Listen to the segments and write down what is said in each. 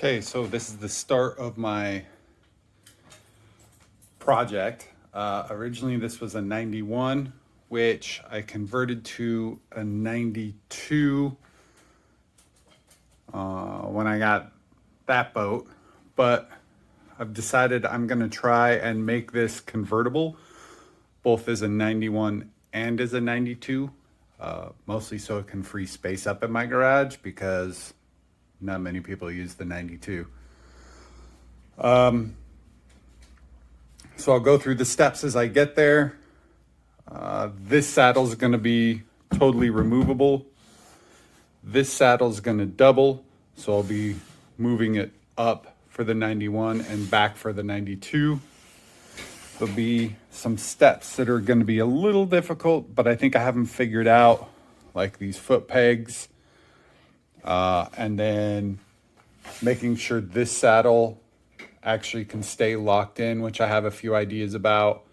Okay, so this is the start of my project. Originally this was a 91, which I converted to a 92 when I got that boat, but I've decided I'm gonna try and make this convertible, both as a 91 and as a 92, mostly so it can free space up in my garage because not many people use the 92. So I'll go through the steps as I get there. This saddle is going to be totally removable. This saddle is going to double, so I'll be moving it up for the 91 and back for the 92. There'll be some steps that are going to be a little difficult, but I think I have them figured out, like these foot pegs, and then making sure this saddle actually can stay locked in, which I have a few ideas about.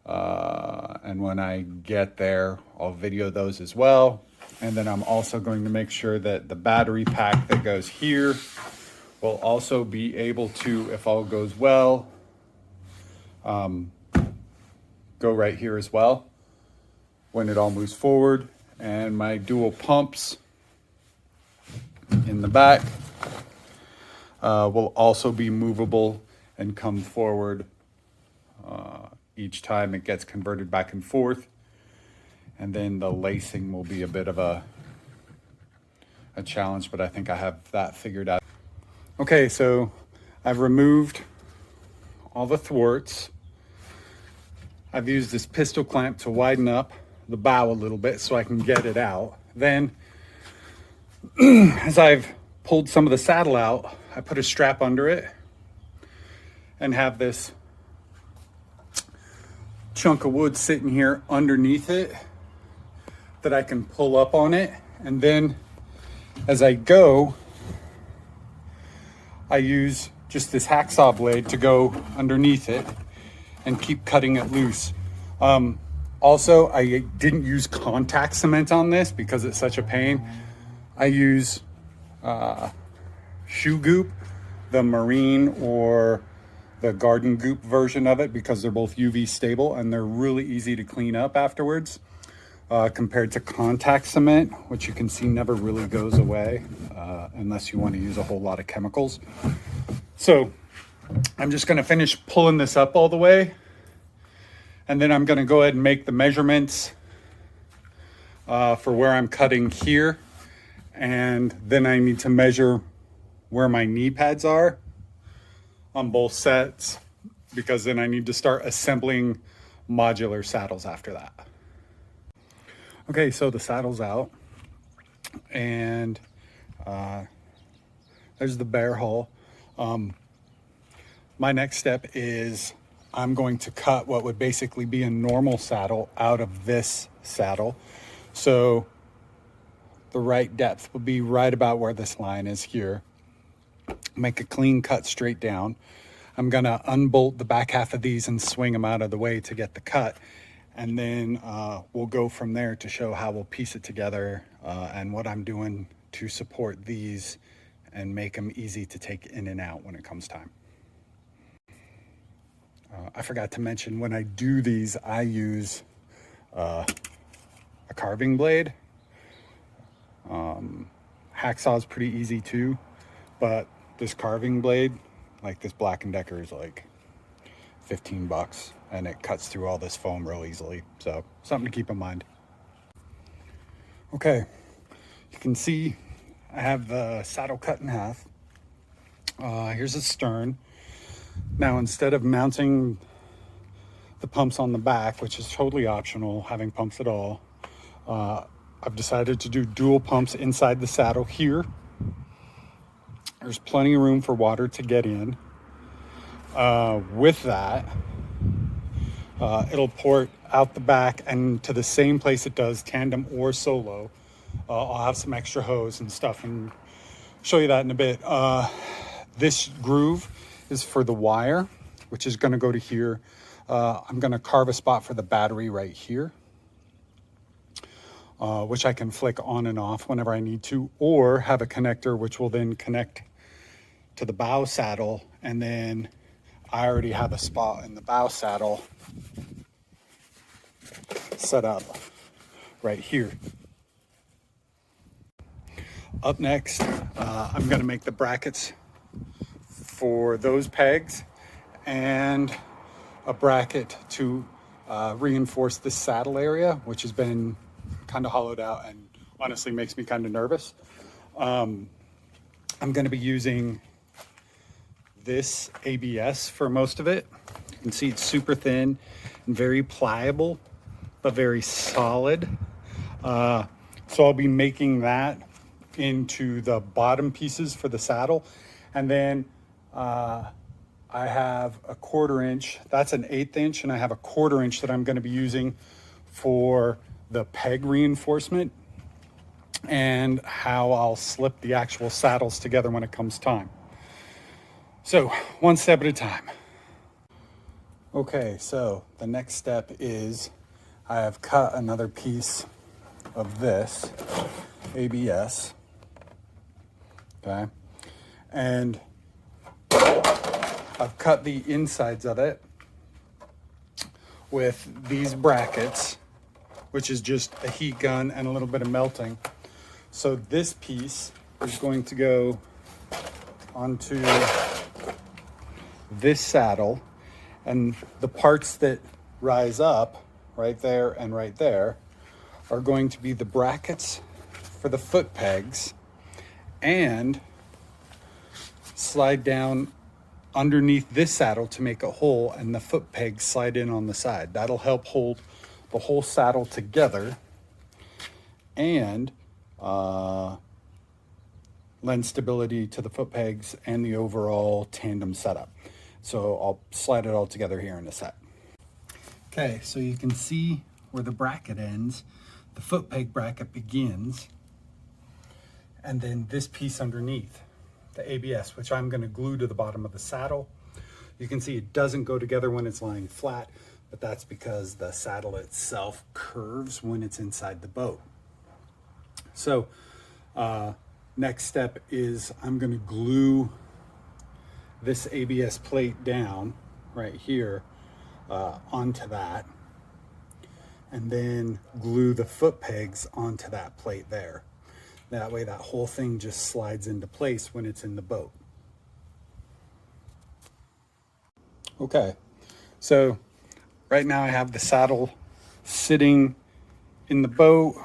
And when I get there, I'll video those as well. And then I'm also going to make sure that the battery pack that goes here will also be able to, if all goes well, go right here as well when it all moves forward. And my dual pumps in the back will also be movable and come forward each time it gets converted back and forth. And then the lacing will be a bit of a challenge, but I think I have that figured out. Okay, so I've removed all the thwarts. I've used this pistol clamp to widen up the bow a little bit so I can get it out. Then as I've pulled some of the saddle out, I put a strap under it and have this chunk of wood sitting here underneath it that I can pull up on it. And then as I go, I use just this hacksaw blade to go underneath it and keep cutting it loose. Also, I didn't use contact cement on this because it's such a pain. I use shoe goop, the marine or the garden goop version of it, because they're both UV stable and they're really easy to clean up afterwards, compared to contact cement, which you can see never really goes away unless you want to use a whole lot of chemicals. So I'm just going to finish pulling this up all the way, and then I'm going to go ahead and make the measurements for where I'm cutting here. And then I need to measure where my knee pads are on both sets, because then I need to start assembling modular saddles after that. Okay, so the saddle's out, and there's the bear hole. My next step is I'm going to cut what would basically be a normal saddle out of this saddle. So the right depth will be right about where this line is here. Make a clean cut straight down. I'm gonna unbolt the back half of these and swing them out of the way to get the cut. And then we'll go from there to show how we'll piece it together and what I'm doing to support these and make them easy to take in and out when it comes time. I forgot to mention, when I do these, I use a carving blade. Hacksaw is pretty easy too, but this carving blade, like this Black & Decker, is like 15 bucks, and it cuts through all this foam real easily. So something to keep in mind. Okay, you can see I have the saddle cut in half. Here's the stern. Now, instead of mounting the pumps on the back, which is totally optional, having pumps at all, I've decided to do dual pumps inside the saddle here. There's plenty of room for water to get in. With that, it'll port out the back and to the same place it does tandem or solo. I'll have some extra hose and stuff and show you that in a bit. This groove is for the wire, which is going to go to here. I'm going to carve a spot for the battery right here, which I can flick on and off whenever I need to, or have a connector which will then connect to the bow saddle, and then I already have a spot in the bow saddle set up right here. Up next, I'm going to make the brackets for those pegs and a bracket to reinforce this saddle area, which has been kind of hollowed out and honestly makes me kind of nervous. I'm going to be using this ABS for most of it. You can see it's super thin and very pliable, but very solid. So I'll be making that into the bottom pieces for the saddle. And then I have a 1/4 inch, that's an 1/8 inch, and I have a 1/4 inch that I'm going to be using for the peg reinforcement and how I'll slip the actual saddles together when it comes time. So one step at a time. Okay, so the next step is I have cut another piece of this ABS, okay, and I've cut the insides of it with these brackets, which is just a heat gun and a little bit of melting. So this piece is going to go onto this saddle, and the parts that rise up right there and right there are going to be the brackets for the foot pegs and slide down underneath this saddle to make a hole, and the foot pegs slide in on the side. That'll help hold the whole saddle together and lend stability to the foot pegs and the overall tandem setup. So I'll slide it all together here in a sec. Okay, so you can see where the bracket ends, the foot peg bracket begins, and then this piece underneath, the ABS, which I'm going to glue to the bottom of the saddle. You can see it doesn't go together when it's lying flat, but that's because the saddle itself curves when it's inside the boat. So next step is I'm going to glue this ABS plate down right here onto that, and then glue the foot pegs onto that plate there. That way that whole thing just slides into place when it's in the boat. Okay, so right now I have the saddle sitting in the boat.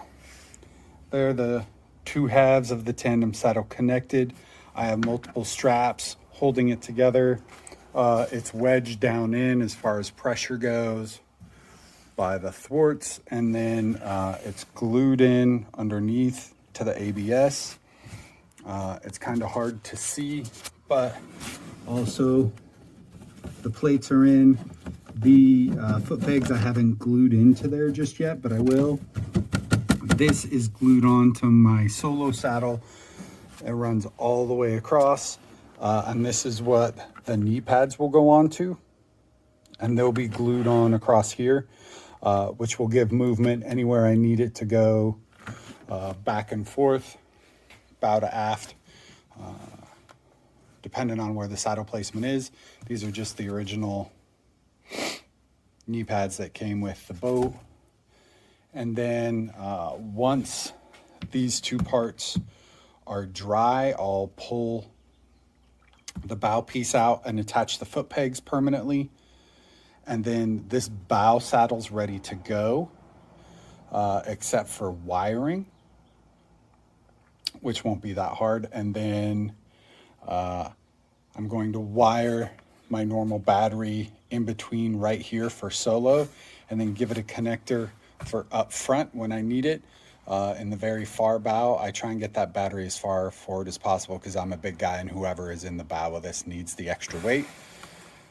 They're the two halves of the tandem saddle connected. I have multiple straps holding it together. It's wedged down in as far as pressure goes by the thwarts, and then it's glued in underneath to the ABS. It's kind of hard to see, but also the plates are in. The foot pegs I haven't glued into there just yet, but I will. This is glued onto my solo saddle. It runs all the way across, and this is what the knee pads will go onto, and they'll be glued on across here, which will give movement anywhere I need it to go, back and forth, bow to aft, depending on where the saddle placement is. These are just the original knee pads that came with the boat. And then once these two parts are dry, I'll pull the bow piece out and attach the foot pegs permanently. And then this bow saddle's ready to go, except for wiring, which won't be that hard. And then I'm going to wire my normal battery in between right here for solo, and then give it a connector for up front when I need it. In the very far bow, I try and get that battery as far forward as possible because I'm a big guy and whoever is in the bow of this needs the extra weight.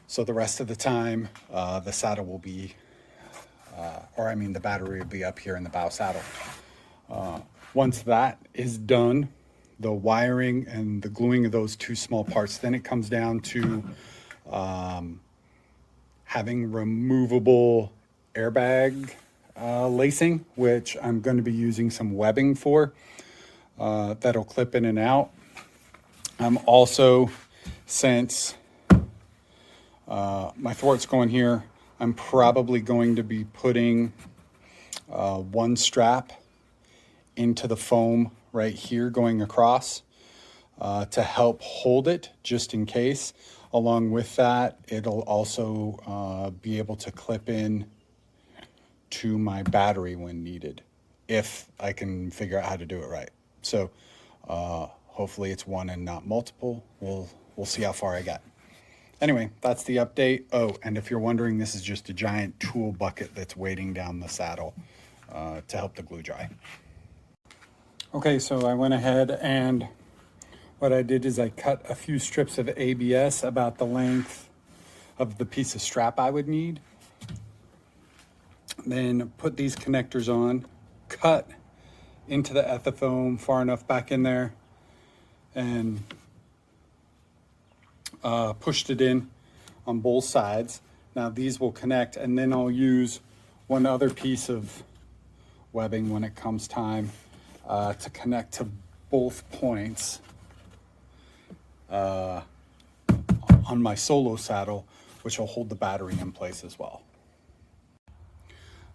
So the rest of the time, the saddle will be, the battery will be up here in the bow saddle. Once that is done, the wiring and the gluing of those two small parts, then it comes down to having removable airbag lacing, which I'm going to be using some webbing for, that'll clip in and out. I'm also since my thwart's going here, I'm probably going to be putting one strap into the foam right here going across to help hold it just in case. Along with that, it'll also be able to clip in to my battery when needed, if I can figure out how to do it right. So hopefully it's one and not multiple. We'll see how far I get. Anyway, that's the update. Oh, and if you're wondering, this is just a giant tool bucket that's weighting down the saddle to help the glue dry. Okay, so I went ahead and what I did is I cut a few strips of ABS about the length of the piece of strap I would need. Then put these connectors on, cut into the ethafoam far enough back in there, and pushed it in on both sides. Now these will connect, and then I'll use one other piece of webbing when it comes time to connect to both points on my solo saddle, which will hold the battery in place as well.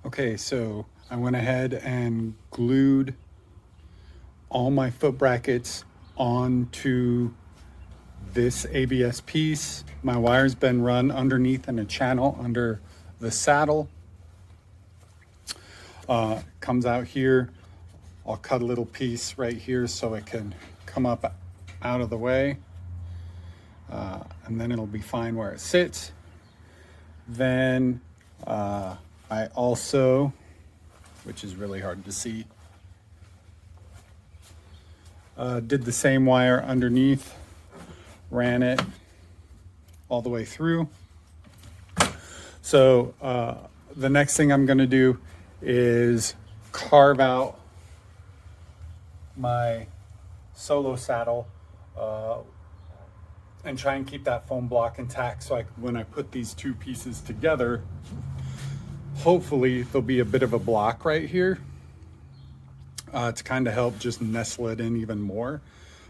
Okay, so I went ahead and glued all my foot brackets onto this ABS piece. My wire's been run underneath in a channel under the saddle. Comes out here. I'll cut a little piece right here so it can come up out of the way. And then it'll be fine where it sits. Then I also, which is really hard to see, did the same wire underneath, ran it all the way through. So the next thing I'm going to do is carve out my solo saddle and try and keep that foam block intact, so when I put these two pieces together, hopefully there'll be a bit of a block right here to kind of help just nestle it in even more.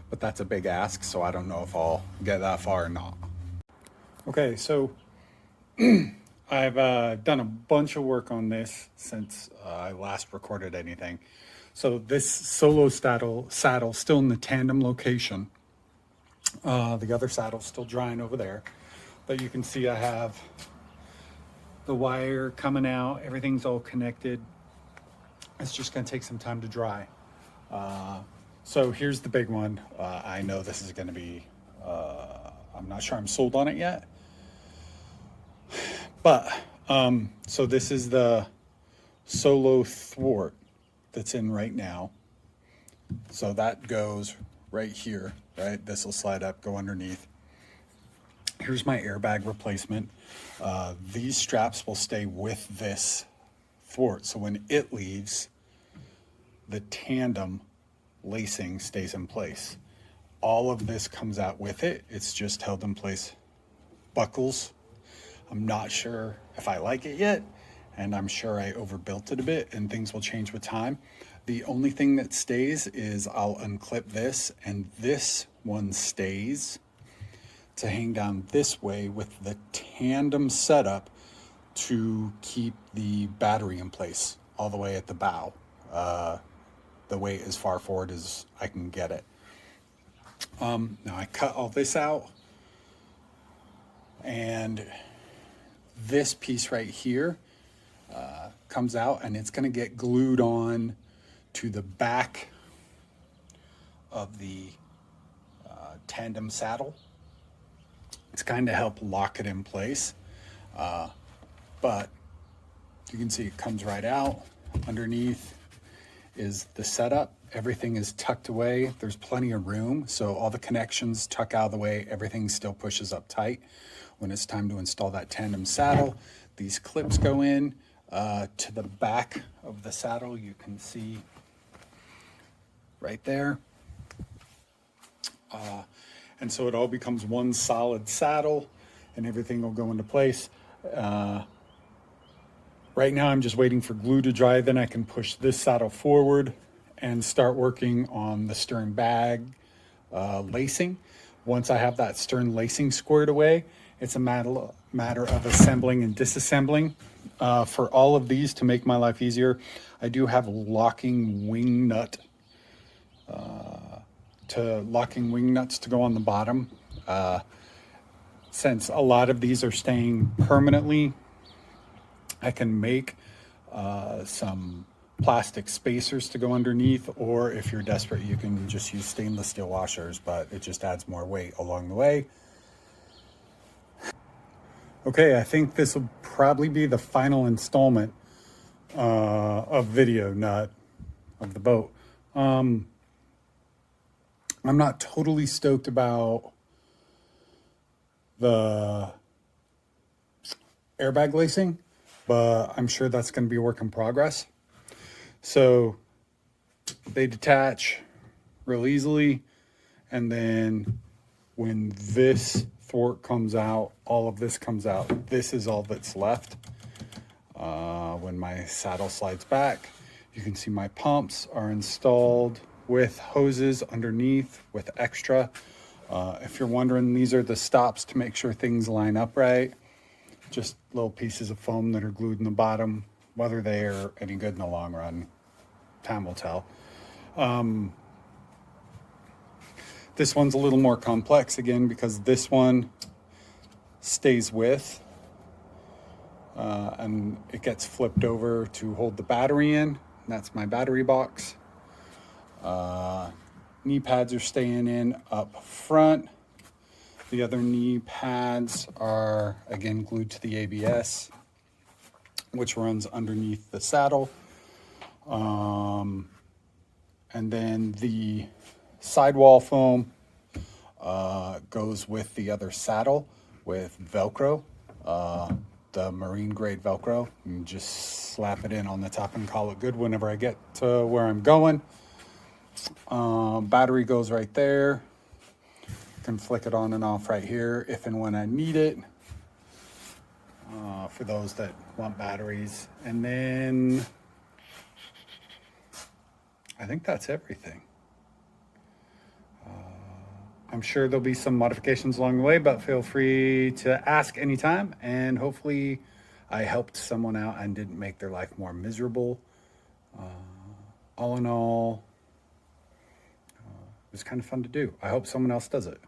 But that's a big ask, so I don't know if I'll get that far or not. Okay, so I've done a bunch of work on this since I last recorded anything. So this solo saddle still in the tandem location. The other saddle's still drying over there, but you can see I have the wire coming out. Everything's all connected. It's just going to take some time to dry. So here's the big one. I know this is going to be, I'm not sure I'm sold on it yet, but so this is the solo thwart that's in right now. So that goes right here, right? This will slide up, go underneath. Here's my airbag replacement. These straps will stay with this thwart, so when it leaves, the tandem lacing stays in place. All of this comes out with it. It's just held in place. Buckles. I'm not sure if I like it yet, and I'm sure I overbuilt it a bit, and things will change with time. The only thing that stays is I'll unclip this, and this one stays to hang down this way with the tandem setup to keep the battery in place all the way at the bow. The weight as far forward as I can get it. Now I cut all this out, and this piece right here comes out, and it's going to get glued on to the back of the tandem saddle. It's kind of help lock it in place, but you can see it comes right out. Underneath is the setup. Everything is tucked away. There's plenty of room, so all the connections tuck out of the way. Everything still pushes up tight. When it's time to install that tandem saddle, these clips go in to the back of the saddle. You can see right there. And so it all becomes one solid saddle, and everything will go into place. Right now I'm just waiting for glue to dry, then I can push this saddle forward and start working on the stern bag lacing. Once I have that stern lacing squared away, it's a matter of assembling and disassembling. For all of these, to make my life easier, I do have locking wing nuts to go on the bottom. Since a lot of these are staying permanently, I can make some plastic spacers to go underneath, or if you're desperate, you can just use stainless steel washers, but it just adds more weight along the way. Okay, I think this will probably be the final installment of video nut of the boat. I'm not totally stoked about the airbag lacing, but I'm sure that's going to be a work in progress. So they detach real easily, and then when this thwart comes out, all of this comes out. This is all that's left. When my saddle slides back, you can see my pumps are installed with hoses underneath with extra. If you're wondering, these are the stops to make sure things line up right. Just little pieces of foam that are glued in the bottom. Whether they are any good in the long run, time will tell. This one's a little more complex again because this one stays with and it gets flipped over to hold the battery in. That's my battery box. Knee pads are staying in up front. The other knee pads are again glued to the ABS, which runs underneath the saddle. And then the sidewall foam goes with the other saddle with Velcro, the marine grade Velcro, and just slap it in on the top and call it good whenever I get to where I'm going. Battery goes right there. Can flick it on and off right here if and when I need it, for those that want batteries. And then I think that's everything. I'm sure there'll be some modifications along the way, but feel free to ask anytime, and hopefully I helped someone out and didn't make their life more miserable. All in all, it was kind of fun to do. I hope someone else does it.